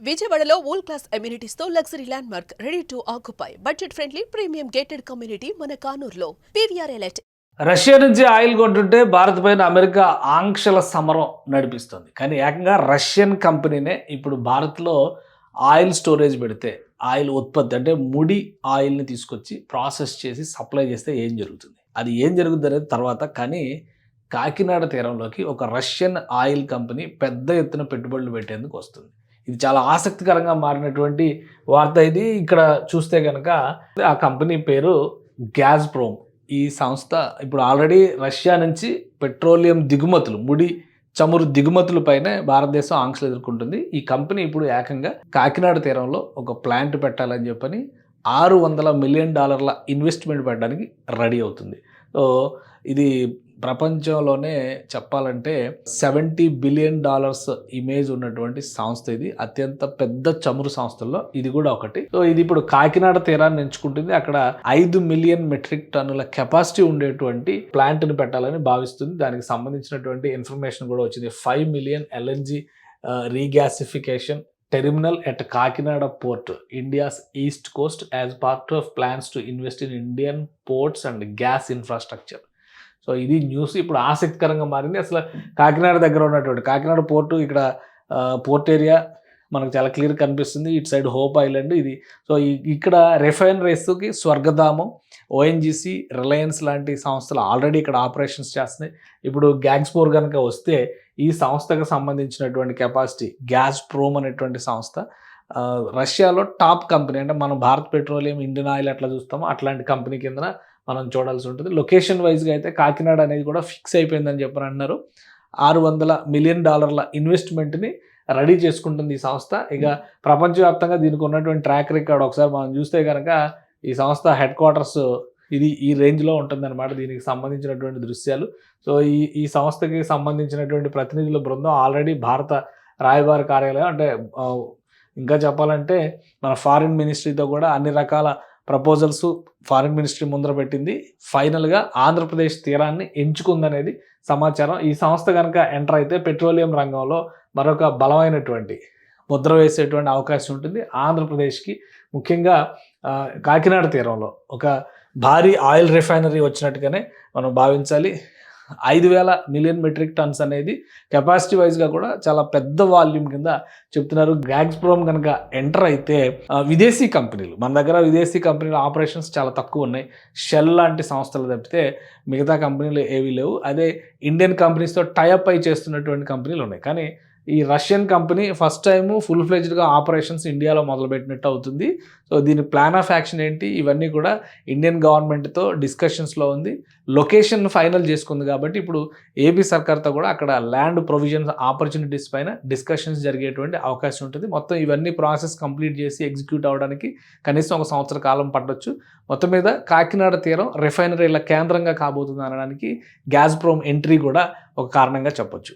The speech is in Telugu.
విజయవాడలో వరల్డ్ క్లాస్ అమ్యూనిటీస్ తో luxury land mark ready to occupy budget friendly premium gated community మన కానూరులో పీవీఆర్ ఎలైట్. రష్యా నుంచి ఆయిల్ కొంటుంటే భారత్ పైన అమెరికా ఆంక్షల సమరం నడిపిస్తుంది. కానీ ఏకంగా రష్యన్ కంపెనీనే ఇప్పుడు భారత్లో ఆయిల్ స్టోరేజ్ పెడితే ఆయిల్ ఉత్పత్తి అంటే ముడి ఆయిల్ని తీసుకొచ్చి ప్రాసెస్ చేసి సప్లై చేస్తే ఏం జరుగుతుంది, అది ఏం జరుగుతుంది అనేది తర్వాత. కానీ కాకినాడ తీరంలోకి ఒక రష్యన్ ఆయిల్ కంపెనీ పెద్ద ఎత్తున పెట్టుబడులు పెట్టేందుకు వస్తుంది. ఇది చాలా ఆసక్తికరంగా మారినటువంటి వార్త. ఇది ఇక్కడ చూస్తే కనుక ఆ కంపెనీ పేరు గ్యాజ్ప్రోమ్. ఈ సంస్థ ఇప్పుడు ఆల్రెడీ రష్యా నుంచి పెట్రోలియం దిగుమతులు, ముడి చమురు దిగుమతులపైనే భారతదేశం ఆంక్షలు ఎదుర్కొంటుంది. ఈ కంపెనీ ఇప్పుడు ఏకంగా కాకినాడ తీరంలో ఒక ప్లాంట్ పెట్టాలని చెప్పని $600 మిలియన్ ఇన్వెస్ట్మెంట్ పెట్టడానికి రెడీ అవుతుంది. సో ఇది ప్రపంచంలోనే చెప్పాలంటే $70 బిలియన్ ఇమేజ్ ఉన్నటువంటి సంస్థ. ఇది అత్యంత పెద్ద చమురు సంస్థల్లో ఇది కూడా ఒకటి. సో ఇది ఇప్పుడు కాకినాడ తీరాన్ని ఎంచుకుంటుంది. అక్కడ 5 మిలియన్ మెట్రిక్ టన్నుల కెపాసిటీ ఉండేటువంటి ప్లాంట్ని పెట్టాలని భావిస్తుంది. దానికి సంబంధించినటువంటి ఇన్ఫర్మేషన్ కూడా వచ్చింది. 5 million LNG regasification terminal at Kakinada port, India's east Coast as part of plans to invest in Indian ports and gas infrastructure. So ఇది న్యూస్ ఇప్పుడు ఆసక్తికరంగా మారింది. అసలు కాకినాడ దగ్గర ఉన్నటువంటి కాకినాడ పోర్టు, ఇక్కడ పోర్ట్ ఏరియా మనకు చాలా క్లియర్ కనిపిస్తుంది. ఇటు సైడ్ హోప్ ఐలాండ్ ఇది. సో ఇక్కడ రిఫైనరీస్కి స్వర్గధామం, ఓఎన్జీసీ, రిలయన్స్ లాంటి సంస్థలు ఆల్రెడీ ఇక్కడ ఆపరేషన్స్ చేస్తున్నాయి. ఇప్పుడు గ్యాగ్స్పోర్ కనుక వస్తే ఈ సంస్థకు సంబంధించినటువంటి కెపాసిటీ గ్యాజ్ప్రోమ్ అనేటువంటి సంస్థ రష్యాలో టాప్ కంపెనీ. అంటే మనం భారత్ పెట్రోలియం, ఇండియన్ ఆయిల్ ఎట్లా చూస్తామో అట్లాంటి కంపెనీ కింద మనం చూడాల్సి ఉంటుంది. లొకేషన్ వైజ్గా అయితే కాకినాడ అనేది కూడా ఫిక్స్ అయిపోయిందని చెప్పని అన్నారు. $600 మిలియన్ ఇన్వెస్ట్మెంట్ని రెడీ చేసుకుంటుంది ఈ సంస్థ. ఇక ప్రపంచవ్యాప్తంగా దీనికి ఉన్నటువంటి ట్రాక్ రికార్డ్ ఒకసారి మనం చూస్తే కనుక ఈ సంస్థ హెడ్ క్వార్టర్స్ ఇది ఈ రేంజ్లో ఉంటుందన్నమాట. దీనికి సంబంధించినటువంటి దృశ్యాలు. సో ఈ సంస్థకి సంబంధించినటువంటి ప్రతినిధుల బృందం ఆల్రెడీ భారత రాయబార కార్యాలయం, అంటే ఇంకా చెప్పాలంటే మన ఫారిన్ మినిస్ట్రీతో కూడా అన్ని రకాల ప్రపోజల్స్ ఫారిన్ మినిస్ట్రీ ముందర పెట్టింది. ఫైనల్గా ఆంధ్రప్రదేశ్ తీరాన్ని ఎంచుకుందనేది సమాచారం. ఈ సంస్థ కనుక ఎంటర్ అయితే పెట్రోలియం రంగంలో మరొక బలమైనటువంటి ముద్ర వేసేటువంటి అవకాశం ఉంటుంది. ఆంధ్రప్రదేశ్కి ముఖ్యంగా కాకినాడ తీరంలో ఒక భారీ ఆయిల్ రిఫైనరీ వచ్చినట్టుగానే మనం భావించాలి. 5,000 మిలియన్ మెట్రిక్ టన్స్ అనేది కెపాసిటీ వైజ్గా కూడా చాలా పెద్ద వాల్యూమ్ కింద చెప్తున్నారు. గ్యాగ్స్ప్రోమ్ కనుక ఎంటర్ అయితే విదేశీ కంపెనీలు, మన దగ్గర విదేశీ కంపెనీల ఆపరేషన్స్ చాలా తక్కువ ఉన్నాయి. షెల్ లాంటి సంస్థలు తప్పితే మిగతా కంపెనీలు ఏవీ లేవు. అదే ఇండియన్ కంపెనీస్తో టైఅప్ అయి చేస్తున్నటువంటి కంపెనీలు ఉన్నాయి. కానీ ఈ Russian company first time full ఫ్లెజ్డ్గా ఆపరేషన్స్ ఇండియాలో మొదలుపెట్టినట్టు అవుతుంది. సో దీని ప్లాన్ ఆఫ్ యాక్షన్ ఏంటి, ఇవన్నీ కూడా ఇండియన్ గవర్నమెంట్తో డిస్కషన్స్లో ఉంది. లొకేషన్ ఫైనల్ చేసుకుంది కాబట్టి ఇప్పుడు ఏపీ సర్కార్తో కూడా అక్కడ ల్యాండ్ ప్రొవిజన్స్ ఆపర్చునిటీస్ పైన డిస్కషన్స్ జరిగేటువంటి అవకాశం ఉంటుంది. మొత్తం ఇవన్నీ ప్రాసెస్ కంప్లీట్ చేసి ఎగ్జిక్యూట్ అవ్వడానికి కనీసం 1 సంవత్సర కాలం పట్టొచ్చు. మొత్తం మీద కాకినాడ తీరం రిఫైనరీల కేంద్రంగా కాబోతుంది అనడానికి గ్యాజ్ప్రోమ్ ఎంట్రీ కూడా ఒక కారణంగా చెప్పొచ్చు.